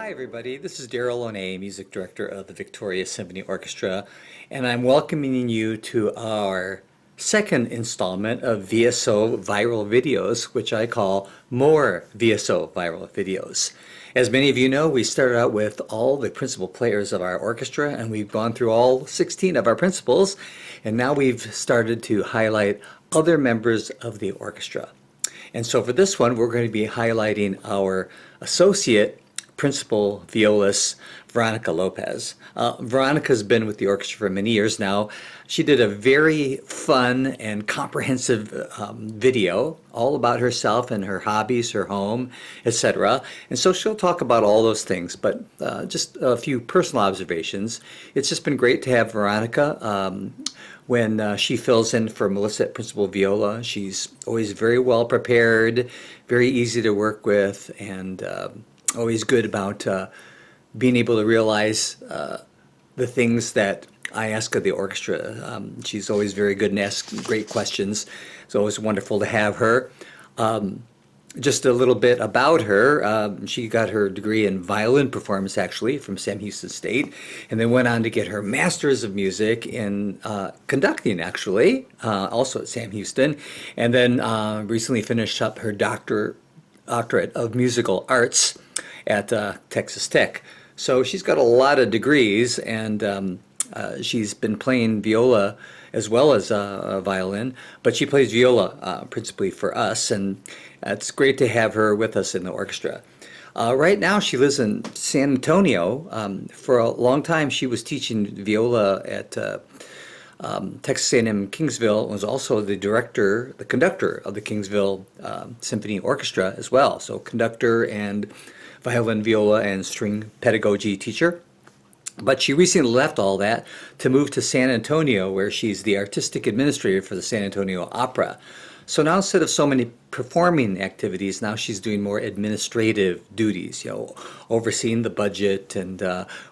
Hi, everybody. This is Daryl O'Neill, Music Director of the Victoria Symphony Orchestra, and I'm welcoming you to our second installment of VSO Viral Videos, which I call More VSO Viral Videos. As many of you know, we started out with all the principal players of our orchestra, and we've gone through all 16 of our principals, and now we've started to highlight other members of the orchestra. And so for this one, we're going to be highlighting our associate principal violist, Veronica Lopez. Veronica's been with the orchestra for many years now. She did a very fun and comprehensive video all about herself and her hobbies, her home, etc. And so she'll talk about all those things, but just a few personal observations. It's just been great to have Veronica. When she fills in for Melissa at Principal Viola, she's always very well prepared, very easy to work with, and always good about being able to realize the things that I ask of the orchestra. She's always very good and asks great questions. It's always wonderful to have her. Just a little bit about her. She got her degree in violin performance, actually, from Sam Houston State, and then went on to get her master's of music in conducting, actually, also at Sam Houston, and then recently finished up her doctorate of musical arts at Texas Tech. So she's got a lot of degrees, and she's been playing viola as well as violin, but she plays viola principally for us, and it's great to have her with us in the orchestra. Right now, she lives in San Antonio. For a long time, she was teaching viola at Texas A&M Kingsville, and was also the conductor of the Kingsville Symphony Orchestra as well. So conductor and violin, viola, and string pedagogy teacher. But she recently left all that to move to San Antonio, where she's the artistic administrator for the San Antonio Opera. So now instead of so many performing activities, now she's doing more administrative duties, overseeing the budget and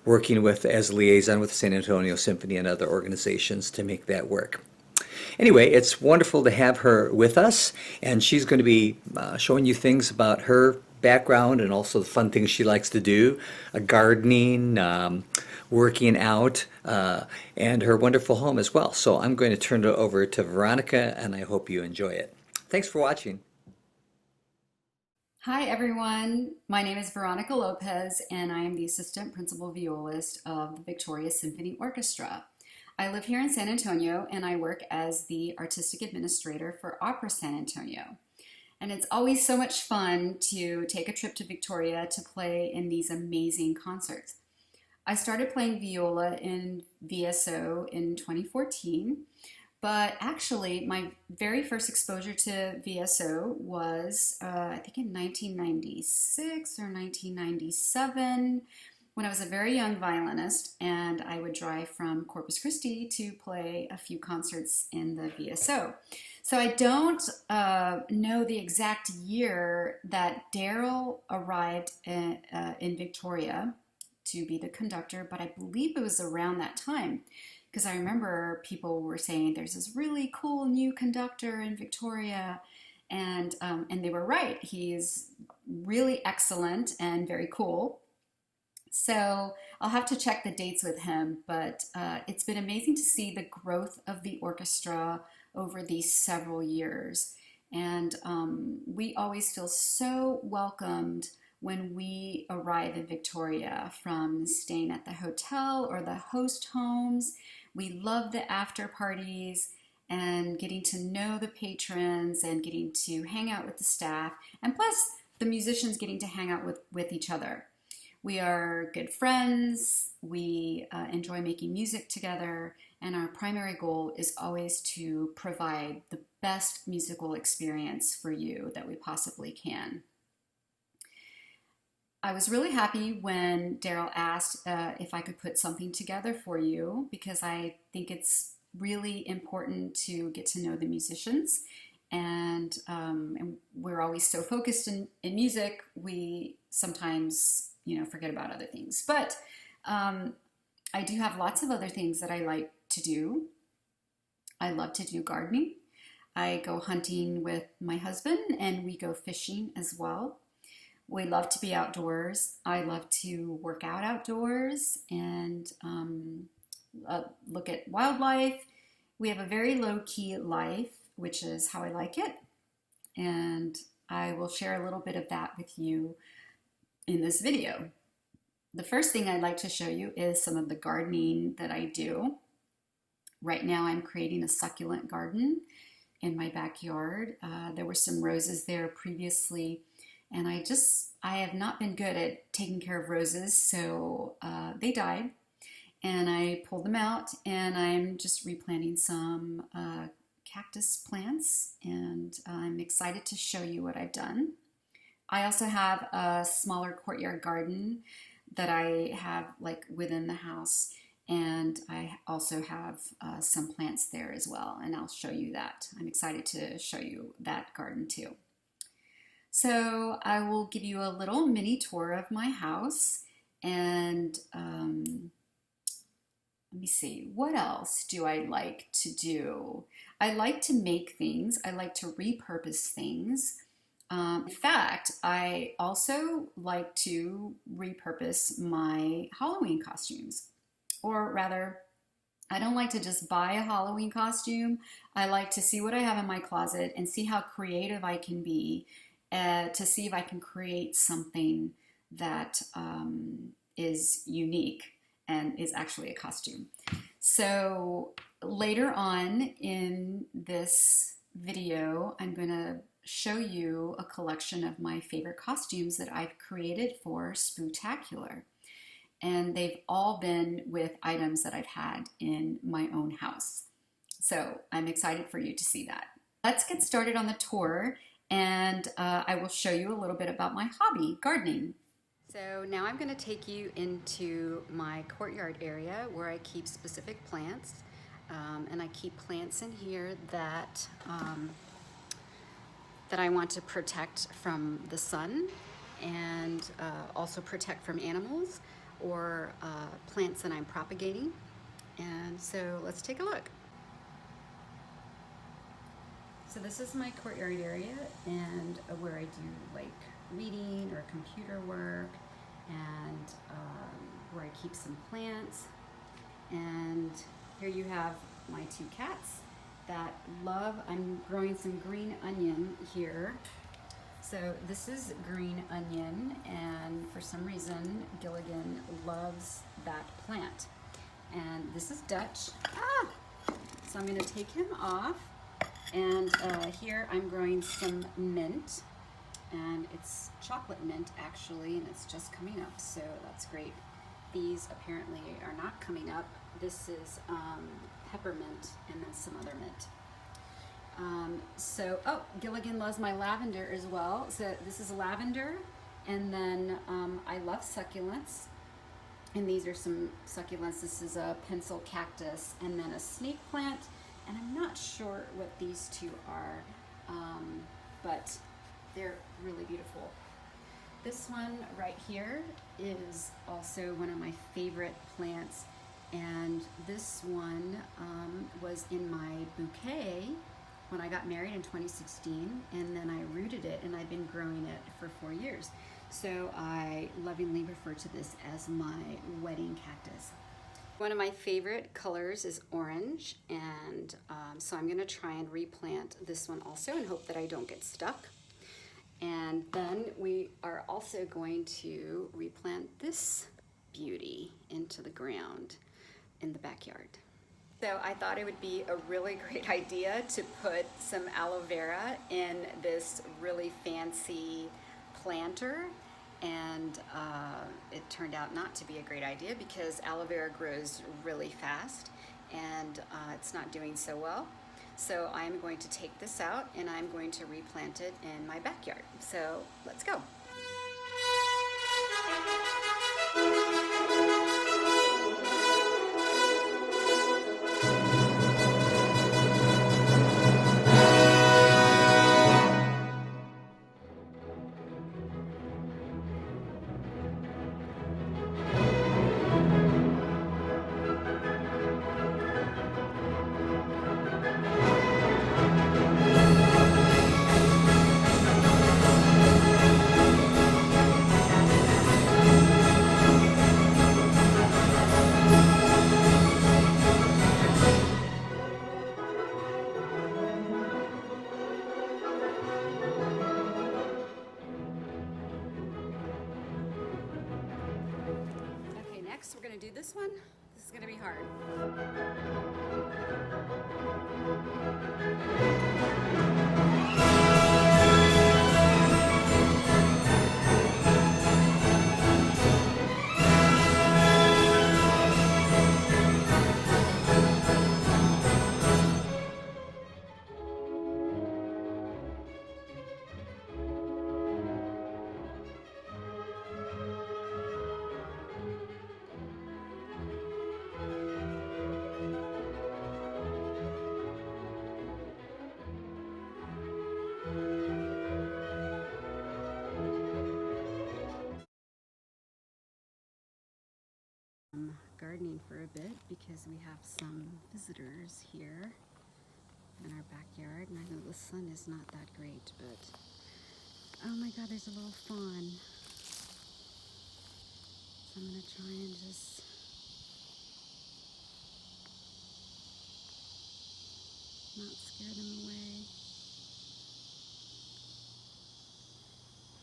working with as a liaison with the San Antonio Symphony and other organizations to make that work. Anyway, it's wonderful to have her with us, and she's going to be showing you things about her background and also the fun things she likes to do, gardening, working out, and her wonderful home as well. So I'm going to turn it over to Veronica, and I hope you enjoy it. Thanks for watching. Hi everyone, my name is Veronica Lopez and I am the Assistant Principal Violist of the Victoria Symphony Orchestra. I live here in San Antonio and I work as the Artistic Administrator for Opera San Antonio. And it's always so much fun to take a trip to Victoria to play in these amazing concerts. I started playing viola in VSO in 2014, but actually my very first exposure to VSO was I think in 1996 or 1997 when I was a very young violinist and I would drive from Corpus Christi to play a few concerts in the VSO. So I don't know the exact year that Daryl arrived in Victoria to be the conductor, but I believe it was around that time because I remember people were saying there's this really cool new conductor in Victoria, and they were right. He's really excellent and very cool. So I'll have to check the dates with him, but it's been amazing to see the growth of the orchestra over these several years. And we always feel so welcomed when we arrive in Victoria, from staying at the hotel or the host homes. We love the after parties and getting to know the patrons and getting to hang out with the staff, and plus the musicians getting to hang out with each other. We are good friends, we enjoy making music together, and our primary goal is always to provide the best musical experience for you that we possibly can. I was really happy when Daryl asked if I could put something together for you, because I think it's really important to get to know the musicians, and we're always so focused in music, we sometimes forget about other things. But I do have lots of other things that I like to do. I love to do gardening. I go hunting with my husband and we go fishing as well. We love to be outdoors. I love to work out outdoors and look at wildlife. We have a very low-key life, which is how I like it. And I will share a little bit of that with you in this video. The first thing I'd like to show you is some of the gardening that I do. Right now I'm creating a succulent garden in my backyard. There were some roses there previously, and I have not been good at taking care of roses, so they died, and I pulled them out, and I'm just replanting some cactus plants, and I'm excited to show you what I've done. I also have a smaller courtyard garden that I have like within the house, and I also have some plants there as well, and I'll show you that. I'm excited to show you that garden too. So I will give you a little mini tour of my house, and let me see, what else do I like to do? I like to make things. I like to repurpose things. In fact, I also like to repurpose my Halloween costumes. Or rather, I don't like to just buy a Halloween costume. I like to see what I have in my closet and see how creative I can be to see if I can create something that is unique and is actually a costume. So later on in this video, I'm going to show you a collection of my favorite costumes that I've created for Spooktacular. And they've all been with items that I've had in my own house. So I'm excited for you to see that. Let's get started on the tour, and I will show you a little bit about my hobby, gardening. So now I'm going to take you into my courtyard area where I keep specific plants. And I keep plants in here that I want to protect from the sun, and also protect from animals or plants that I'm propagating. And so let's take a look. So this is my courtyard area, and where I do like reading or computer work, and where I keep some plants. And here you have my two cats that love, I'm growing some green onion here. So this is green onion, and for some reason Gilligan loves that plant. And this is Dutch. So I'm going to take him off, and here I'm growing some mint, and it's chocolate mint actually, and it's just coming up, so that's great. These apparently are not coming up. This is peppermint, and then some other mint. Oh, Gilligan loves my lavender as well. So this is lavender, and then I love succulents, and these are some succulents. This is a pencil cactus, and then a snake plant, and I'm not sure what these two are, but they're really beautiful. This one right here is also one of my favorite plants, and this one was in my bouquet when I got married in 2016, and then I rooted it, and I've been growing it for 4 years. So I lovingly refer to this as my wedding cactus. One of my favorite colors is orange, and so I'm gonna try and replant this one also and hope that I don't get stuck. And then we are also going to replant this beauty into the ground in the backyard. So I thought it would be a really great idea to put some aloe vera in this really fancy planter, and it turned out not to be a great idea because aloe vera grows really fast, and it's not doing so well. So I'm going to take this out, and I'm going to replant it in my backyard. So let's go. one? This is gonna be hard. Gardening for a bit because we have some visitors here in our backyard, and I know the sun is not that great, but oh my god, there's a little fawn. So I'm gonna try and just not scare them away.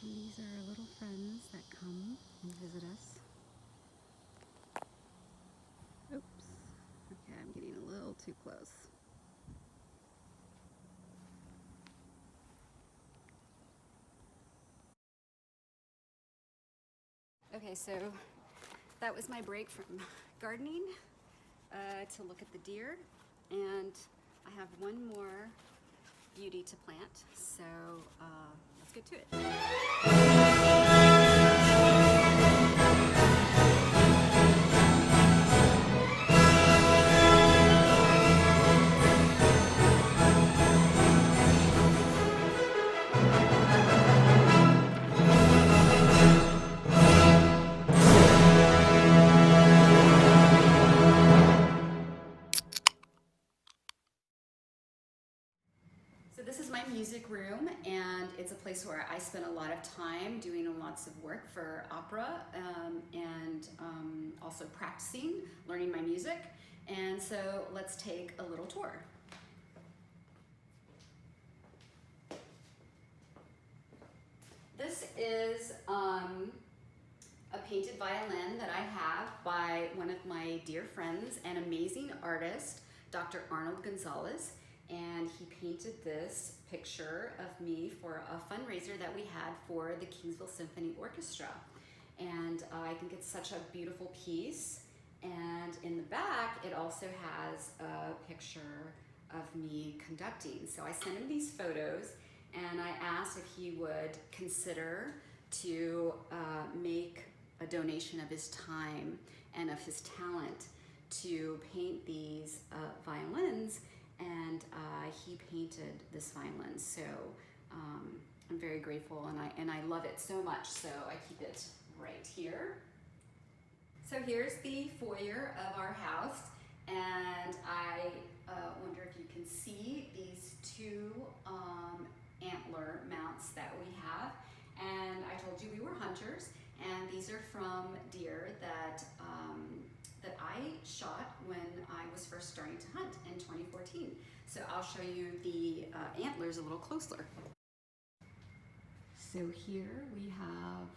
And these are our little friends that come and visit us. Oops. Okay, I'm getting a little too close. Okay, so that was my break from gardening to look at the deer, and I have one more beauty to plant, so let's get to it. So this is my music room, and it's a place where I spend a lot of time doing lots of work for opera and also practicing, learning my music. And so let's take a little tour. This is a painted violin that I have by one of my dear friends and amazing artist, Dr. Arnold Gonzalez. And he painted this picture of me for a fundraiser that we had for the Kingsville Symphony Orchestra. And I think it's such a beautiful piece. And in the back, it also has a picture of me conducting. So I sent him these photos, and I asked if he would consider to make a donation of his time and of his talent to paint these violins. And he painted this violin, so I'm very grateful, and I love it so much, so I keep it right here. So here's the foyer of our house, and I wonder if you can see these two antler mounts that we have. And I told you we were hunters, and these are from deer that that I shot when I was first starting to hunt in 2014. So I'll show you the antlers a little closer. So here we have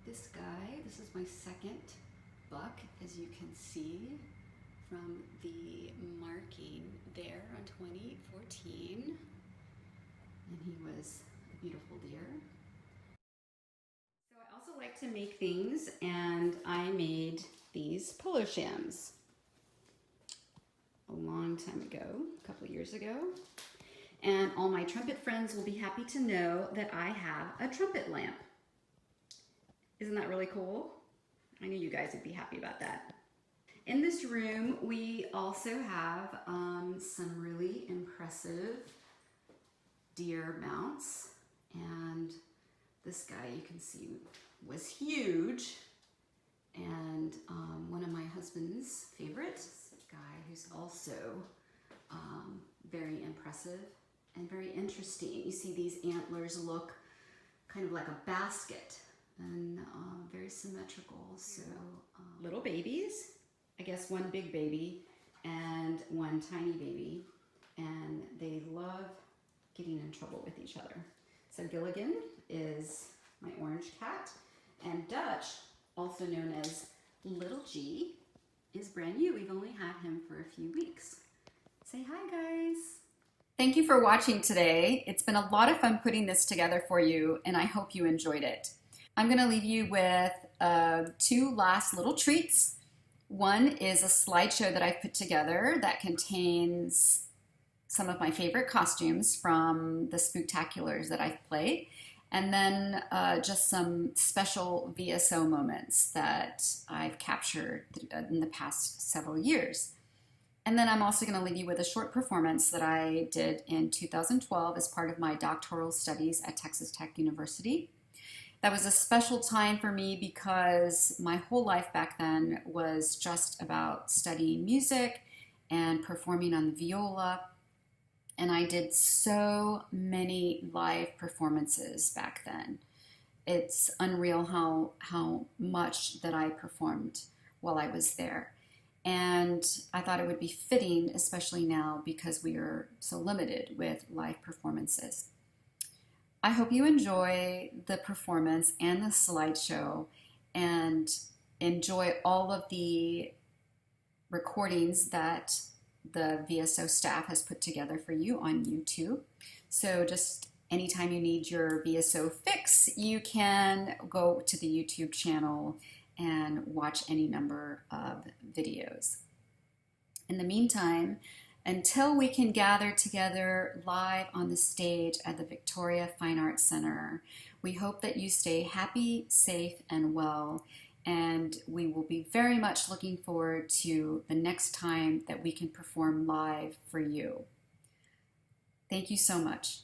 this guy. This is my second buck, as you can see from the marking there on 2014. And he was a beautiful deer. So I also like to make things, and I made these polo shams a long time ago, a couple years ago. And all my trumpet friends will be happy to know that I have a trumpet lamp. Isn't that really cool? I knew you guys would be happy about that. In this room, we also have some really impressive deer mounts. And this guy, you can see, was huge. And one of my husband's favorites, a guy who's also very impressive and very interesting. You see these antlers look kind of like a basket and very symmetrical. So little babies, I guess one big baby and one tiny baby, and they love getting in trouble with each other. So Gilligan is my orange cat, and Dutch, also known as Little G, is brand new. We've only had him for a few weeks. Say hi, guys. Thank you for watching today. It's been a lot of fun putting this together for you, and I hope you enjoyed it. I'm going to leave you with two last little treats. One is a slideshow that I've put together that contains some of my favorite costumes from the spooktaculars that I've played, and then just some special VSO moments that I've captured in the past several years. And then I'm also going to leave you with a short performance that I did in 2012 as part of my doctoral studies at Texas Tech University. That was a special time for me because my whole life back then was just about studying music and performing on the viola. And I did so many live performances back then. It's unreal how much that I performed while I was there. And I thought it would be fitting, especially now because we are so limited with live performances. I hope you enjoy the performance and the slideshow and enjoy all of the recordings that the VSO staff has put together for you on YouTube. So just anytime you need your VSO fix, you can go to the YouTube channel and watch any number of videos. In the meantime, until we can gather together live on the stage at the Victoria Fine Arts Center, we hope that you stay happy, safe, and well, and we will be very much looking forward to the next time that we can perform live for you. Thank you so much.